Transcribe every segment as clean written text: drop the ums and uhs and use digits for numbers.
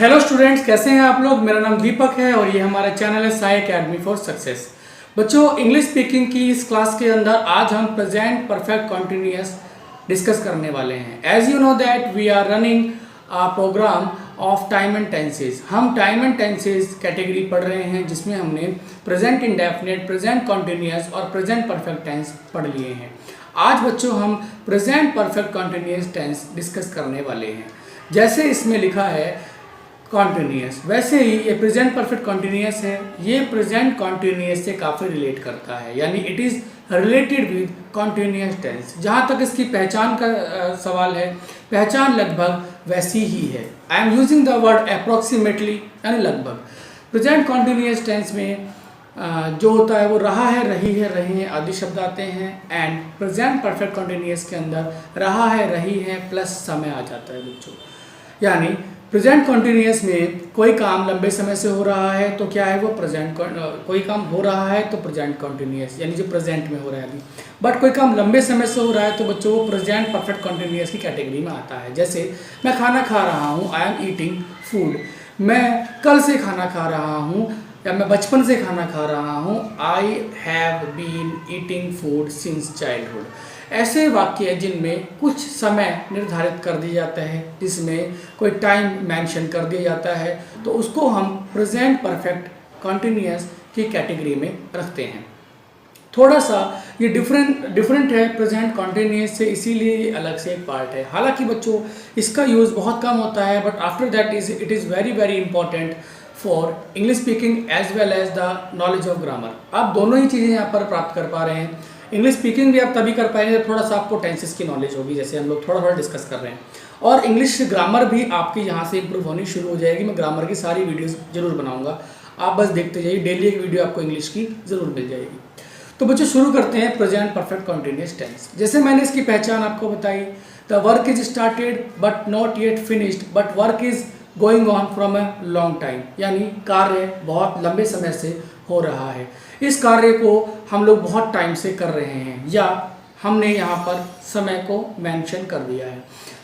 Hello students, कैसे हैं आप लोग। मेरा नाम दीपक है और ये हमारा चैनल है साई अकेडमी फॉर सक्सेस। बच्चों, इंग्लिश स्पीकिंग की इस क्लास के अंदर आज हम प्रेजेंट परफेक्ट कॉन्टिन्यूअस डिस्कस करने वाले हैं। As you know that we are running a programme of time and tenses. हम टाइम एंड टेंसेज कैटेगरी पढ़ रहे हैं जिसमें हमने प्रेजेंट इंडेफिनिट, प्रेजेंट कॉन्टिन्यूअस और प्रेजेंट परफेक्ट टेंस पढ़ लिए हैं। आज बच्चों हम present perfect continuous tense discuss करने वाले हैं। जैसे इसमें लिखा है कॉन्टिन्यूअस, वैसे ही ये प्रेजेंट परफेक्ट कॉन्टिन्यूअस है। ये प्रेजेंट कॉन्टिन्यूअस से काफ़ी रिलेट करता है, यानी it is related with continuous tense. जहाँ तक इसकी पहचान का सवाल है, पहचान लगभग वैसी ही है। I am using the word approximately, यानी लगभग। प्रेजेंट कॉन्टिन्यूअस टेंस में जो होता है वो रहा है, रही है, रहे हैं आदि शब्द आते हैं। एंड प्रेजेंट परफेक्ट कॉन्टिन्यूअस के अंदर रहा है, रही है प्लस समय आ जाता है बच्चों। यानी प्रेजेंट कॉन्टिन्यूअस में कोई काम लंबे समय से हो रहा है तो क्या है वो प्रेजेंट, कोई काम हो रहा है तो प्रेजेंट कॉन्टिन्यूअस, यानी जो प्रेजेंट में हो रहा है अभी। बट कोई काम लंबे समय से हो रहा है तो बच्चों वो प्रेजेंट परफेक्ट कॉन्टिन्यूअस की कैटेगरी में आता है। जैसे मैं खाना खा रहा हूँ, आई एम ईटिंग फूड। मैं कल से खाना खा रहा हूँ या मैं बचपन से खाना खा रहा हूँ, I have been eating food since childhood. ऐसे वाक्य हैं जिनमें कुछ समय निर्धारित कर दिया जाता है, जिसमें कोई टाइम मेंशन कर दिया जाता है, तो उसको हम प्रेजेंट परफेक्ट कॉन्टिन्यूअस की कैटेगरी में रखते हैं। थोड़ा सा ये डिफरेंट है प्रेजेंट कॉन्टिन्यूअस से, इसीलिए ये अलग से एक पार्ट है। हालांकि बच्चों इसका यूज़ बहुत कम होता है, but after that it is very important for English speaking as well as the knowledge of grammar. आप दोनों ही चीज़ें यहाँ पर प्राप्त कर पा रहे हैं। इंग्लिश स्पीकिंग भी आप तभी कर पाएंगे जब थोड़ा सा आपको टेंसेस की नॉलेज होगी, जैसे हम लोग थोड़ा डिस्कस कर रहे हैं। और इंग्लिश ग्रामर भी आपकी यहाँ से इंप्रूव होनी शुरू हो जाएगी। मैं ग्रामर की सारी वीडियोस जरूर बनाऊंगा, आप बस देखते जाइए। डेली एक वीडियो आपको इंग्लिश की ज़रूर मिल जाएगी। तो बच्चों शुरू करते हैं प्रेजेंट परफेक्ट कॉन्टिन्यूअस टेंस। जैसे मैंने इसकी पहचान आपको बताई, the work is started but not yet finished but work is going on from a long time, यानी कार्य बहुत लंबे समय से हो रहा है। इस कार्य को हम लोग बहुत टाइम से कर रहे हैं, या हमने यहाँ पर समय को मेंशन कर दिया है।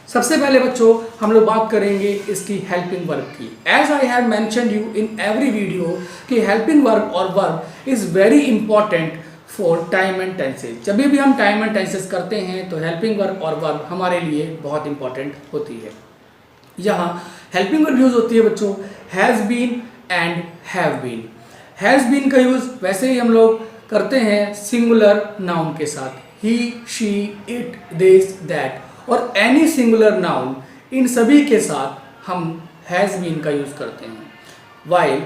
सबसे पहले बच्चों हम लोग बात करेंगे इसकी हेल्पिंग वर्ब की। As I have mentioned you in every video कि हेल्पिंग वर्ब और verb is very important for time and tenses. जब भी हम टाइम एंड टेंसेज करते हैं तो हेल्पिंग वर्ब और वर्ब हमारे लिए बहुत इंपॉर्टेंट होती है। यहाँ हेल्पिंग वर्ब यूज होती है बच्चों has been and have been. Has been का यूज वैसे ही हम लोग करते हैं सिंगुलर नाउन के साथ, ही, शी, इट, दिस, दैट और एनी सिंगुलर नाउन, इन सभी के साथ हम हैज़ बीन का यूज करते हैं। वाइल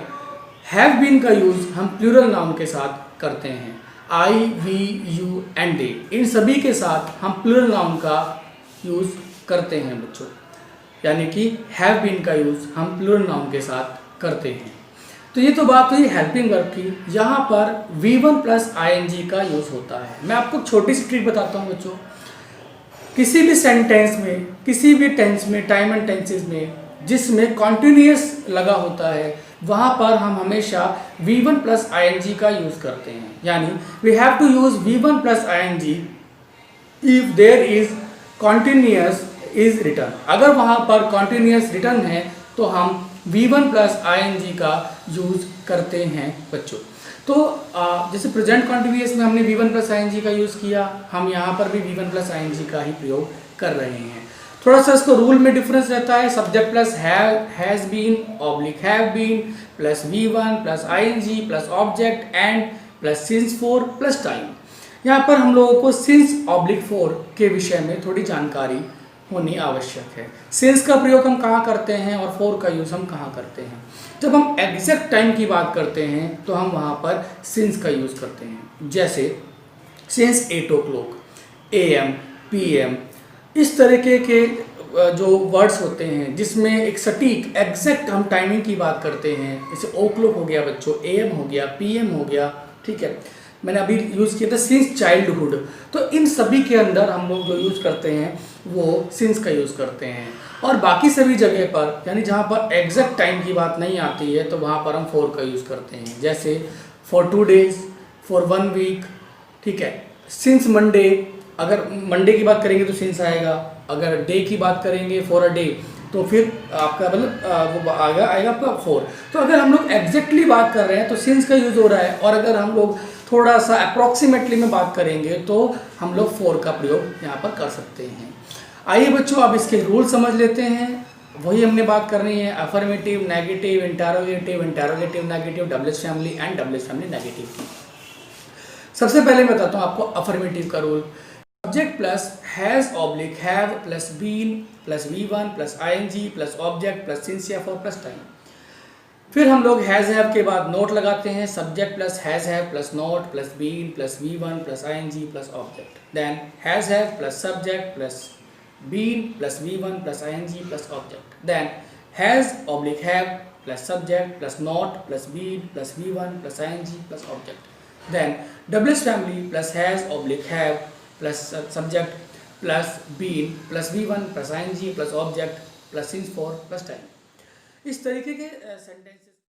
हैव बीन का यूज हम प्लूरल नाउन के साथ करते हैं, आई, वी, यू एंड दे। इन सभी के साथ हम प्लूरल नाउन का यूज करते हैं बच्चों, यानी कि हैव बीन का यूज हम प्लूरल नाउन के साथ करते हैं। तो ये तो बात हुई हेल्पिंग वर्ब की। यहाँ पर V1 प्लस ING का यूज होता है। मैं आपको छोटी सी ट्रिक बताता हूँ बच्चों। किसी भी सेंटेंस में, किसी भी टेंस में, टाइम एंड टेंसेज में जिसमें कॉन्टिन्यूअस लगा होता है, वहाँ पर हम हमेशा V1 प्लस ING का यूज करते हैं। यानी we have to use V1 plus ING if there is continuous is return. अगर वहाँ पर कॉन्टिन्यूअस रिटर्न है तो हम V1 प्लस ING का यूज करते हैं बच्चों। तो जैसे प्रेजेंट कॉन्टिन्यूअस में हमने V1 प्लस ING का यूज़ किया, हम यहाँ पर भी V1 प्लस ING का ही प्रयोग कर रहे हैं। थोड़ा सा इसको रूल में डिफरेंस रहता है। Subject plus has been oblique have been plus V1 plus ING plus object and plus since for plus time. यहाँ पर हम लोगों को सिंस ऑब्लिक फॉर के विषय में थोड़ी जानकारी होनी आवश्यक है। सिंस का प्रयोग हम कहाँ करते हैं और फॉर का यूज़ हम कहाँ करते हैं। जब हम एग्जैक्ट टाइम की बात करते हैं तो हम वहाँ पर सिंस का यूज़ करते हैं। जैसे सिंस 8 o'clock, AM, PM, इस तरीके के जो वर्ड्स होते हैं जिसमें एक सटीक एग्जैक्ट हम टाइमिंग की बात करते हैं। जैसे o'clock हो गया बच्चों, AM हो गया, PM हो गया, ठीक है। मैंने अभी यूज़ किया था सिंस चाइल्डहुड। तो इन सभी के अंदर हम लोग जो यूज़ करते हैं वो सिंस का यूज़ करते हैं। और बाकी सभी जगह पर, यानी जहाँ पर एग्जैक्ट टाइम की बात नहीं आती है, तो वहाँ पर हम फॉर का यूज़ करते हैं। जैसे फॉर 2 days, फॉर 1 week, ठीक है। सिंस मंडे, अगर मंडे की बात करेंगे तो सिंस आएगा। अगर डे की बात करेंगे फॉर अ डे, तो फिर आपका मतलब वो आएगा आपका 4। तो अगर हम लोग एग्जैक्टली बात कर रहे हैं तो सिंस का यूज़ हो रहा है, और अगर हम लोग थोड़ा सा अप्रॉक्सीमेटली में बात करेंगे तो हम लोग 4 का प्रयोग यहाँ पर कर सकते हैं। आइए बच्चों अब इसके रूल समझ लेते हैं। वही हमने बात करनी है, affirmative, negative, interrogative, interrogative negative, doubles family and doubles family negative. सबसे पहले मैं बताता हूँ आपको अफर्मेटिव का rule. Subject plus has oblique have plus been plus V1 plus ING plus object plus since या फॉर प्लस टाइम। फिर हम लोग हैज़ हैव के बाद नोट लगाते हैं, subject plus has have plus not plus been plus V1 plus ING plus object. Then has have plus subject plus been plus V1 plus ING plus object. Then has oblique have plus subject plus not plus been plus V1 plus ING plus object. Then doubles family plus has oblique have plus subject plus been plus V1 plus ING plus object plus since for plus time. इस तरीके के sentences